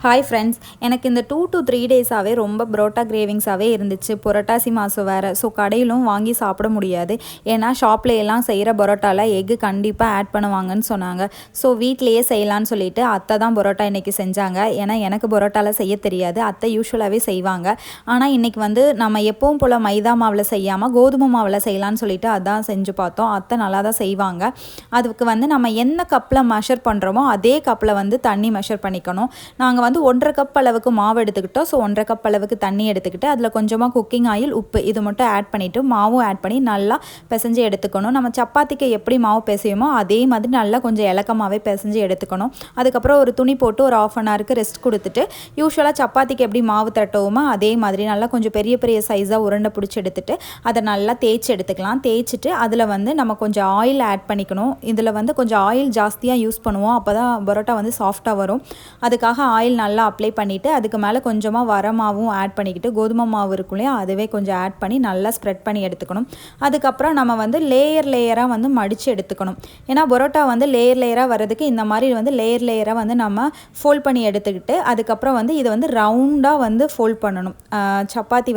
Hi friends, எனக்கு இந்த 2 to 3 டேஸாகவே ரொம்ப புரோட்டா கிரேவிங்ஸாகவே இருந்துச்சு. புரட்டாசி மாதம் வேறு. ஸோ கடையிலும் வாங்கி சாப்பிட முடியாது. ஏன்னா ஷாப்பில் எல்லாம் செய்கிற பரோட்டாவில் எக்கு கண்டிப்பாக ஆட் பண்ணுவாங்கன்னு சொன்னாங்க. ஸோ வீட்டிலையே செய்யலான்னு சொல்லிட்டு அத்தை தான் பரோட்டா இன்றைக்கி செஞ்சாங்க. ஏன்னா எனக்கு பரோட்டாவில் செய்ய தெரியாது. அத்தை யூஸ்வலாகவே செய்வாங்க. ஆனால் இன்றைக்கி நம்ம எப்பவும் போல் மைதா மாவில் செய்யாமல் கோதுமை மாவில் செய்யலான்னு சொல்லிட்டு அதான் செஞ்சு பார்த்தோம். அத்தை நல்லா தான் செய்வாங்க. அதுக்கு நம்ம எந்த கப்பில் மெஷர் பண்ணுறோமோ அதே கப்பில் தண்ணி மெஷர் பண்ணிக்கணும். நாங்கள் 1.5 கப் அளவுக்கு மாவு எடுத்துக்கிட்டோம். ஸோ 1.5 கப் அளவுக்கு தண்ணி எடுத்துக்கிட்டு அதில் கொஞ்சமாக குக்கிங் ஆயில், உப்பு இது மட்டும் ஆட் பண்ணிவிட்டு மாவும் ஆட் பண்ணி நல்லா பிசைஞ்சு எடுத்துக்கணும். நம்ம சப்பாத்திக்கு எப்படி மாவு பிசையுமோ அதே மாதிரி நல்லா கொஞ்சம் இலக்கமாகவே பிசைஞ்சு எடுத்துக்கணும். அதுக்கப்புறம் ஒரு துணி போட்டு ஒரு 1/2 அன் ஹவருக்கு ரெஸ்ட் கொடுத்துட்டு யூஸ்வலாக சப்பாத்திக்கு எப்படி மாவு தட்டுவோமோ அதே மாதிரி நல்லா கொஞ்சம் பெரிய பெரிய சைஸாக உருண்டை பிடிச்சி எடுத்துட்டு அதை நல்லா தேய்ச்சி எடுத்துக்கலாம். தேய்ச்சிட்டு அதில் நம்ம கொஞ்சம் ஆயில் ஆட் பண்ணிக்கணும். இதில் கொஞ்சம் ஆயில் ஜாஸ்தியாக யூஸ் பண்ணுவோம். அப்போ தான் பரோட்டா சாஃப்டாக வரும். அதுக்காக ஆயில் நல்லா அப்ளை பண்ணிவிட்டு அதுக்கு மேலே கொஞ்சமாக வர மாவும் ஆட் பண்ணிக்கிட்டு கோதுமை மாவு இருக்கும் இல்லையா, அதுவே கொஞ்சம் ஆட் பண்ணி நல்லா ஸ்ப்ரெட் பண்ணி எடுத்துக்கணும். அதுக்கப்புறம் நம்ம லேயராக மடித்து எடுத்துக்கணும். ஏன்னா பரோட்டா லேயர் லேயராக வர்றதுக்கு இந்த மாதிரி லேயர் லேயராக நம்ம ஃபோல்ட் பண்ணி எடுத்துக்கிட்டு அதுக்கப்புறம் இதை ரவுண்டாக ஃபோல்ட் பண்ணணும். சப்பாத்தி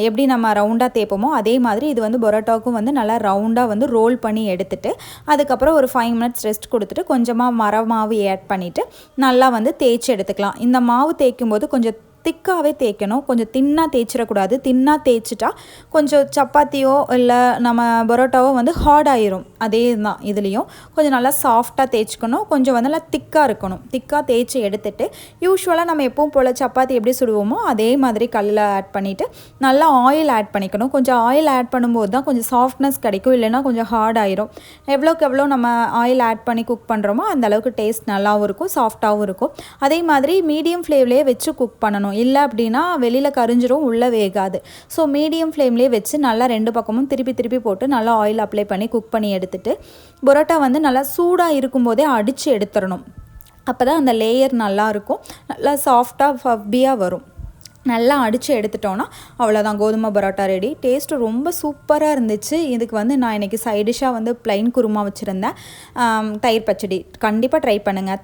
எப்படி நம்ம ரவுண்டாக தேய்ப்போமோ அதே மாதிரி இது பரோட்டாவுக்கும் நல்லா ரவுண்டாக ரோல் பண்ணி எடுத்துட்டு அதுக்கப்புறம் ஒரு 5 மினிட்ஸ் ரெஸ்ட் கொடுத்துட்டு கொஞ்சமாக மர மாவு ஆட் பண்ணிவிட்டு நல்லா தேய்ச்சி எடுத்துக்கலாம். இந்த மாவு தேய்க்கும் போது கொஞ்சம் திக்காகவே தேய்க்கணும். கொஞ்சம் தின்னாக தேய்ச்சிடக்கூடாது. தின்னாக தேய்ச்சிட்டா கொஞ்சம் சப்பாத்தியோ இல்லை நம்ம பரோட்டாவோ ஹார்ட் ஆயிரும். அதே தான் இதுலேயும் கொஞ்சம் நல்லா சாஃப்டாக தேய்ச்சிக்கணும். கொஞ்சம் நல்லா திக்காக இருக்கணும். திக்காக தேய்ச்சி எடுத்துட்டு யூஸ்வலாக நம்ம எப்பவும் போல் சப்பாத்தி எப்படி சுடுவோமோ அதே மாதிரி கல்லில் ஆட் பண்ணிவிட்டு நல்லா ஆயில் ஆட் பண்ணிக்கணும். கொஞ்சம் ஆயில் ஆட் பண்ணும்போது தான் கொஞ்சம் சாஃப்ட்னஸ் கிடைக்கும். இல்லைன்னா கொஞ்சம் ஹார்ட் ஆயிரும். எவ்வளோக்கு எவ்வளோ நம்ம ஆயில் ஆட் பண்ணி குக் பண்ணுறோமோ அந்தளவுக்கு டேஸ்ட் நல்லாவும் இருக்கும், சாஃப்டாகவும் இருக்கும். அதே மாதிரி மீடியம் ஃப்ளேம்லேயே வச்சு குக் பண்ணணும். இல்லை அப்படின்னா வெளியில் கரிஞ்சிரும், உள்ளே வேகாது. ஸோ மீடியம் ஃப்ளேம்லேயே வச்சு நல்லா 2 பக்கமும் திருப்பி திருப்பி போட்டு நல்லா ஆயில் அப்ளை பண்ணி குக் பண்ணி எடுத்துட்டு பரோட்டா நல்லா சூடாக இருக்கும்போதே அடித்து எடுத்துடணும். அப்போ தான் அந்த லேயர் நல்லாயிருக்கும், நல்லா சாஃப்டாக ஃபப்பியாக வரும். நல்லா அடித்து எடுத்துட்டோன்னா அவ்வளோதான், கோதுமை பரோட்டா ரெடி. டேஸ்ட்டு ரொம்ப சூப்பராக இருந்துச்சு. இதுக்கு நான் இன்றைக்கி சைடிஷாக ப்ளைன் குருமா வச்சுருந்தேன், தயிர் பச்சடி. கண்டிப்பாக ட்ரை பண்ணுங்கள்.